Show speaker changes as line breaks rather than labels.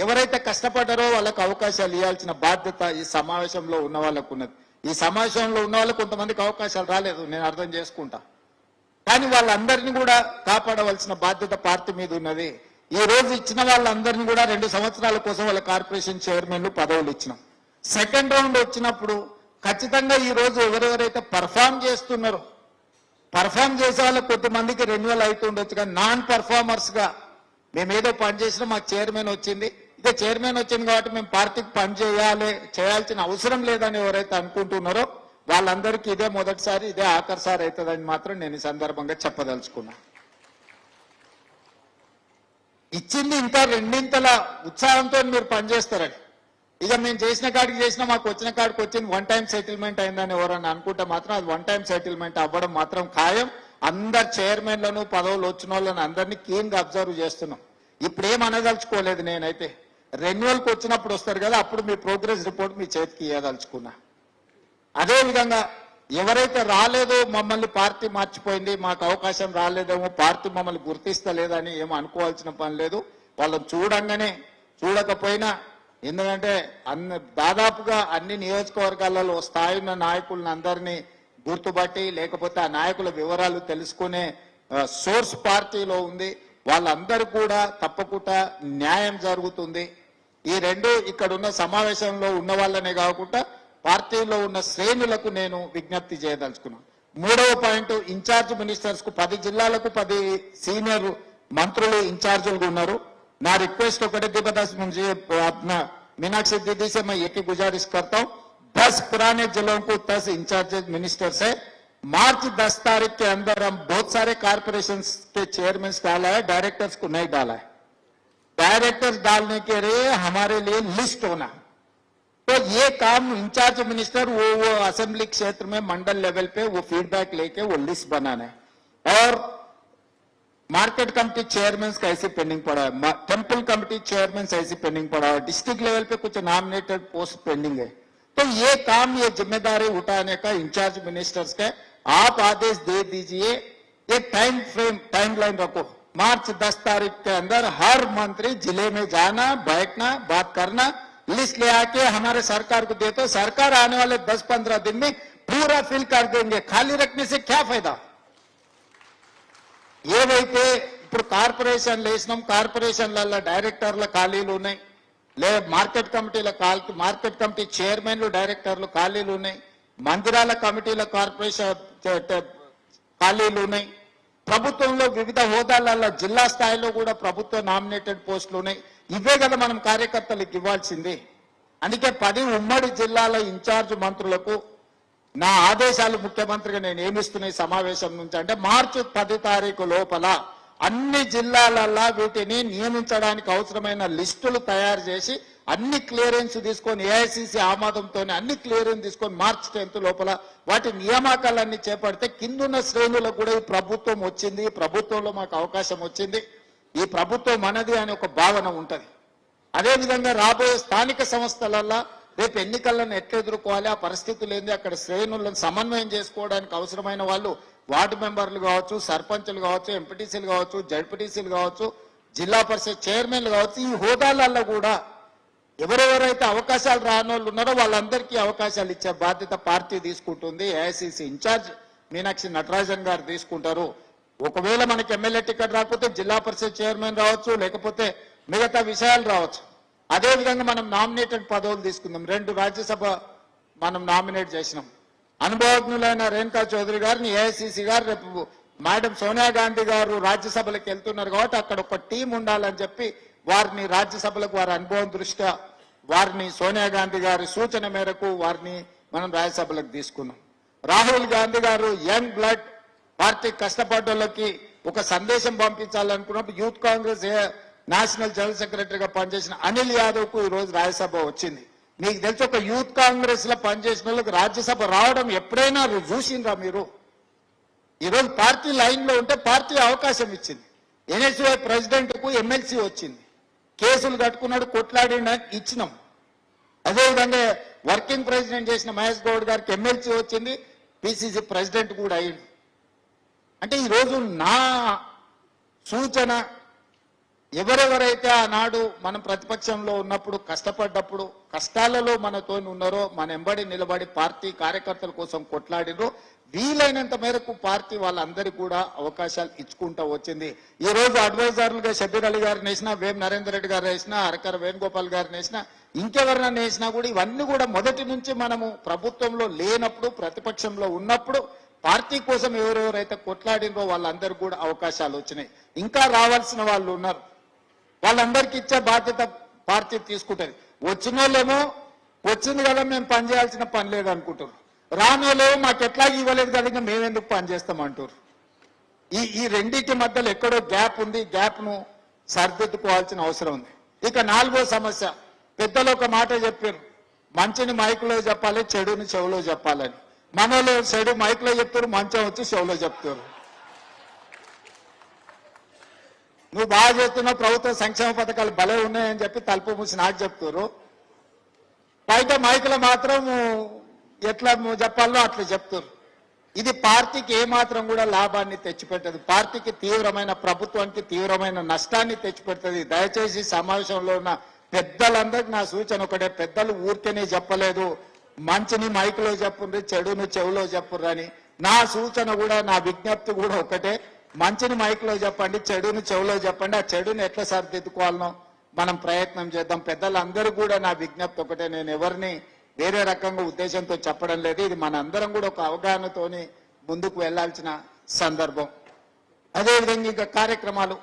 ఎవరైతే కష్టపడ్డారో వాళ్ళకు అవకాశాలు ఇవ్వాల్సిన బాధ్యత ఈ సమావేశంలో ఉన్న వాళ్ళకు ఉన్నది. ఈ సమావేశంలో ఉన్న వాళ్ళకు కొంతమందికి అవకాశాలు రాలేదు, నేను అర్థం చేసుకుంటా. కానీ వాళ్ళందరినీ కూడా కాపాడవలసిన బాధ్యత పార్టీ మీద ఉన్నది. ఈ రోజు ఇచ్చిన వాళ్ళందరినీ కూడా 2 సంవత్సరాల కోసం వాళ్ళ కార్పొరేషన్ చైర్మన్లు పదవులు ఇచ్చినాం. సెకండ్ రౌండ్ వచ్చినప్పుడు ఖచ్చితంగా ఈ రోజు ఎవరెవరైతే పర్ఫామ్ చేస్తున్నారో, పర్ఫామ్ చేసే వాళ్ళకి కొద్దిమందికి రెన్యువల్ అవుతుండొచ్చు, కానీ నాన్ పర్ఫార్మర్స్ గా మేమేదో పని చేసినా మాకు చైర్మన్ వచ్చింది, ఇక చైర్మన్ వచ్చింది కాబట్టి మేము పార్టీకి పని చేయాల్సిన అవసరం లేదని ఎవరైతే అనుకుంటున్నారో వాళ్ళందరికీ ఇదే మొదటిసారి, ఇదే ఆఖరిసారి అవుతుందని మాత్రం నేను ఈ సందర్భంగా చెప్పదలుచుకున్నా. ఇచ్చింది ఇంకా 2 ఉత్సాహంతో మీరు పనిచేస్తారని, ఇక మేము చేసిన కాడికి చేసినా మాకు వచ్చిన కాడికి వచ్చింది 1 టైం సెటిల్మెంట్ అయిందని ఎవరన్నా అనుకుంటే మాత్రం అది 1 టైం సెటిల్మెంట్ అవ్వడం మాత్రం ఖాయం. అందరు చైర్మన్లను పదవులు వచ్చిన వాళ్ళని అందరినీ క్లీన్గా అబ్జర్వ్ చేస్తున్నాం. ఇప్పుడు ఏం అనదలుచుకోలేదు, నేనైతే రెన్యువల్కి వచ్చినప్పుడు వస్తారు కదా, అప్పుడు మీ ప్రోగ్రెస్ రిపోర్ట్ మీ చేతికి ఇవ్వదలుచుకున్నా. అదేవిధంగా ఎవరైతే రాలేదో, మమ్మల్ని పార్టీ మర్చిపోయింది, మాకు అవకాశం రాలేదేమో, పార్టీ మమ్మల్ని గుర్తిస్తలేదని ఏమో అనుకోవాల్సిన పని లేదు. వాళ్ళని చూడంగానే చూడకపోయినా, ఎందుకంటే దాదాపుగా అన్ని నియోజకవర్గాలలో స్థాయి ఉన్న నాయకులను అందరినీ గుర్తుపట్టి, లేకపోతే ఆ నాయకుల వివరాలు తెలుసుకునే సోర్స్ పార్టీలో ఉంది. వాళ్ళందరూ కూడా తప్పకుండా న్యాయం జరుగుతుంది. ఈ 2 ఇక్కడ ఉన్న సమావేశంలో ఉన్న వాళ్ళనే కాకుండా పార్టీలో ఉన్న శ్రేణులకు నేను విజ్ఞప్తి చేయదలుచుకున్నాను. 3వ పాయింట్, ఇన్ఛార్జ్ మినిస్టర్స్ కు 10 జిల్లాలకు 10 సీనియర్ మంత్రులు ఇన్ఛార్జీలుగా ఉన్నారు. నా రిక్वेस्ट ఒకటే दीपदास मुझे अपना मीनाक्षी दीदी से मैं एक ही गुजारिश करता हूँ, 10 पुराने जिलों को 10 इंचार्ज मिनिस्टर से मार्च 10 तारीख के अंदर हम बहुत सारे कॉर्पोरेशन के चेयरमैन डाला है, डायरेक्टर्स को नहीं डाला है. डायरेक्टर्स डालने के लिए हमारे लिए लिस्ट होना, तो ये काम इंचार्ज मिनिस्टर वो असेंबली क्षेत्र में मंडल लेवल पे वो फीडबैक लेके वो लिस्ट बनाना है. और मार्केट कमेटी चेयरमैन का ऐसे पेंडिंग पड़ा है, टेम्पल कमेटी चेयरमैन ऐसे पेंडिंग पड़ा है, डिस्ट्रिक्ट लेवल पे कुछ नॉमिनेटेड पोस्ट पेंडिंग है. तो ये काम, ये जिम्मेदारी उठाने का इंचार्ज मिनिस्टर्स का आप आदेश दे दीजिए. एक टाइम लाइन रखो, मार्च 10 तारीख के अंदर हर मंत्री जिले में जाना, बैठना, बात करना, लिस्ट ले आके हमारे सरकार को दे, तो सरकार आने वाले 10-15 दिन में पूरा फिल कर देंगे. खाली रखने से क्या फायदा. ఏవైతే ఇప్పుడు కార్పొరేషన్లు వేసినాం, కార్పొరేషన్ల డైరెక్టర్ల ఖాళీలు ఉన్నాయి, మార్కెట్ కమిటీల మార్కెట్ కమిటీ చైర్మన్లు డైరెక్టర్లు ఖాళీలు ఉన్నాయి, మందిరాల కమిటీల కార్పొరేషన్ ఖాళీలు ఉన్నాయి, ప్రభుత్వంలో వివిధ హోదాలలో జిల్లా స్థాయిలో కూడా ప్రభుత్వ నామినేటెడ్ పోస్టులు ఉన్నాయి. ఇవే కదా మనం కార్యకర్తలకు ఇవ్వాల్సింది. అందుకే 10 ఉమ్మడి జిల్లాల ఇన్ఛార్జ్ మంత్రులకు నా ఆదేశాలు ముఖ్యమంత్రిగా నేను ఏమిస్తున్న ఈ సమావేశం నుంచి అంటే, మార్చి 10 తారీఖు లోపల అన్ని జిల్లాలలో వీటిని నియమించడానికి అవసరమైన లిస్టులు తయారు చేసి అన్ని క్లియరెన్స్ తీసుకొని, ఏఐసిసి ఆమోదంతో అన్ని క్లియరెన్స్ తీసుకొని మార్చి 10 లోపల వాటి నియామకాలన్నీ చేపడితే కిందున్న శ్రేణులకు కూడా ఈ ప్రభుత్వం వచ్చింది, ఈ ప్రభుత్వంలో మాకు అవకాశం వచ్చింది, ఈ ప్రభుత్వం మనది అనే ఒక భావన ఉంటది. అదేవిధంగా రాబోయే స్థానిక సంస్థలలో రేపు ఎన్నికలను ఎట్లా ఎదుర్కోవాలి, ఆ పరిస్థితులు ఏంది, అక్కడ శ్రేణులను సమన్వయం చేసుకోవడానికి అవసరమైన వాళ్ళు వార్డు మెంబర్లు కావచ్చు, సర్పంచులు కావచ్చు, ఎంపీటీసీలు కావచ్చు, జడ్పీటీసీలు కావచ్చు, జిల్లా పరిషత్ చైర్మన్లు కావచ్చు, ఈ హోదాలలో కూడా ఎవరెవరైతే అవకాశాలు రానోళ్ళు ఉన్నారో వాళ్ళందరికీ అవకాశాలు ఇచ్చే బాధ్యత పార్టీ తీసుకుంటుంది. ఏఐసిసి ఇన్ఛార్జ్ మీనాక్షి నటరాజన్ గారు తీసుకుంటారు. ఒకవేళ మనకి ఎమ్మెల్యే టికెట్ రాకపోతే జిల్లా పరిషత్ చైర్మన్ రావచ్చు, లేకపోతే మిగతా విషయాలు రావచ్చు. అదేవిధంగా మనం నామినేటెడ్ పదవులు తీసుకుందాం. 2 రాజ్యసభ మనం నామినేట్ చేసినాం. అనుభవజ్ఞులైన రేణుకా చౌదరి గారిని ఏఐసిసి గారు, రేపు మేడం సోనియా గాంధీ గారు రాజ్యసభలకు వెళ్తున్నారు కాబట్టి అక్కడ ఒక టీం ఉండాలని చెప్పి వారిని రాజ్యసభలకు వారి అనుభవం దృష్ట్యా వారిని సోనియా గాంధీ గారి సూచన మేరకు వారిని మనం రాజ్యసభలకు తీసుకున్నాం. రాహుల్ గాంధీ గారు యంగ్ బ్లడ్ పార్టీ కష్టపడ్డోళ్ళకి ఒక సందేశం పంపించాలనుకున్నప్పుడు యూత్ కాంగ్రెస్ నేషనల్ జనరల్ సెక్రటరీగా పనిచేసిన అనిల్ యాదవ్ కు ఈ రోజు రాజ్యసభ వచ్చింది. మీకు తెలిసి ఒక యూత్ కాంగ్రెస్ లో పనిచేసిన వాళ్ళకి రాజ్యసభ రావడం ఎప్పుడైనా చూసిండ్రా మీరు? ఈరోజు పార్టీ లైన్ లో ఉంటే పార్టీ అవకాశం ఇచ్చింది. ఎన్ఎస్యుఐ ప్రెసిడెంట్ కు ఎమ్మెల్సీ వచ్చింది, కేసులు కట్టుకున్నాడు, కొట్లాడి ఇచ్చినాం. అదేవిధంగా వర్కింగ్ ప్రెసిడెంట్ చేసిన మహేష్ గౌడ్ గారికి ఎమ్మెల్సీ వచ్చింది, పిసిసి ప్రెసిడెంట్ కూడా అయ్యింది. అంటే ఈరోజు నా సూచన ఎవరెవరైతే ఆనాడు మనం ప్రతిపక్షంలో ఉన్నప్పుడు కష్టపడ్డప్పుడు కష్టాలలో మనతో ఉన్నారో మన ఎంబడి నిలబడి పార్టీ కార్యకర్తల కోసం కొట్లాడినో వీలైనంత మేరకు పార్టీ వాళ్ళందరికీ కూడా అవకాశాలు ఇచ్చుకుంటూ వచ్చింది. ఈ రోజు అడ్వైజర్లుగా షబీర్ అలీ గారిని వేసినా, వేం నరేందర్ రెడ్డి గారు వేసినా, అరకర వేణుగోపాల్ గారిని వేసినా, ఇంకెవరినైనా వేసినా కూడా ఇవన్నీ కూడా మొదటి నుంచి మనము ప్రభుత్వంలో లేనప్పుడు ప్రతిపక్షంలో ఉన్నప్పుడు పార్టీ కోసం ఎవరెవరైతే కొట్లాడినో వాళ్ళందరికీ కూడా అవకాశాలు వచ్చినాయి. ఇంకా రావాల్సిన వాళ్ళు ఉన్నారు. వాళ్ళందరికీ ఇచ్చే బాధ్యత పార్టీ తీసుకుంటుంది. వచ్చిన వాళ్ళేమో వచ్చింది కదా మేము పని చేయాల్సిన పని లేదు అనుకుంటారు. రానోళ్ళేమో మాకు ఎట్లా ఇవ్వలేదు కదా ఇంకా మేమెందుకు పని చేస్తామంటారు. ఈ రెండింటి మధ్యలో ఎక్కడో గ్యాప్ ఉంది. గ్యాప్ ను సరిదిద్దుకోవాల్సిన అవసరం ఉంది. ఇక నాలుగో సమస్య, పెద్దలు ఒక మాట చెప్పారు, మంచిని మైకులో చెప్పాలి, చెడుని చెవులో చెప్పాలని. మనలో చెడు మైకులో చెప్తారు, మంచం వచ్చి చెవులో చెప్తారు. నువ్వు బాగా చేస్తున్నావు, ప్రభుత్వ సంక్షేమ పథకాలు భలే ఉన్నాయని చెప్పి తలుపు మూసి నాకు చెప్తారు. బయట మైకులో మాత్రం ఎట్లా చెప్పాలో అట్లా చెప్తారు. ఇది పార్టీకి ఏమాత్రం కూడా లాభాన్ని తెచ్చిపెట్టదు. పార్టీకి తీవ్రమైన, ప్రభుత్వానికి తీవ్రమైన నష్టాన్ని తెచ్చిపెడుతుంది. దయచేసి సమావేశంలో ఉన్న పెద్దలందరికీ నా సూచన ఒకటే, పెద్దలు ఊరికేనే చెప్పలేదు, మంచిని మైకులో చెప్పుండ్రి, చెడుని చెవులో చెప్పుర్రు అని. నా సూచన కూడా, నా విజ్ఞప్తి కూడా ఒకటే, మంచిని మైకులో చెప్పండి, చెడుని చెవులో చెప్పండి. ఆ చెడుని ఎట్లా సరిదిద్దుకోవాలనో మనం ప్రయత్నం చేద్దాం. పెద్దలందరూ కూడా నా విజ్ఞప్తి ఒకటే, నేను ఎవరిని వేరే రకంగా ఉద్దేశంతో చెప్పడం లేదు. ఇది మన అందరం కూడా ఒక అవగాహనతోని ముందుకు వెళ్లాల్సిన సందర్భం. అదేవిధంగా ఇంకా కార్యక్రమాలు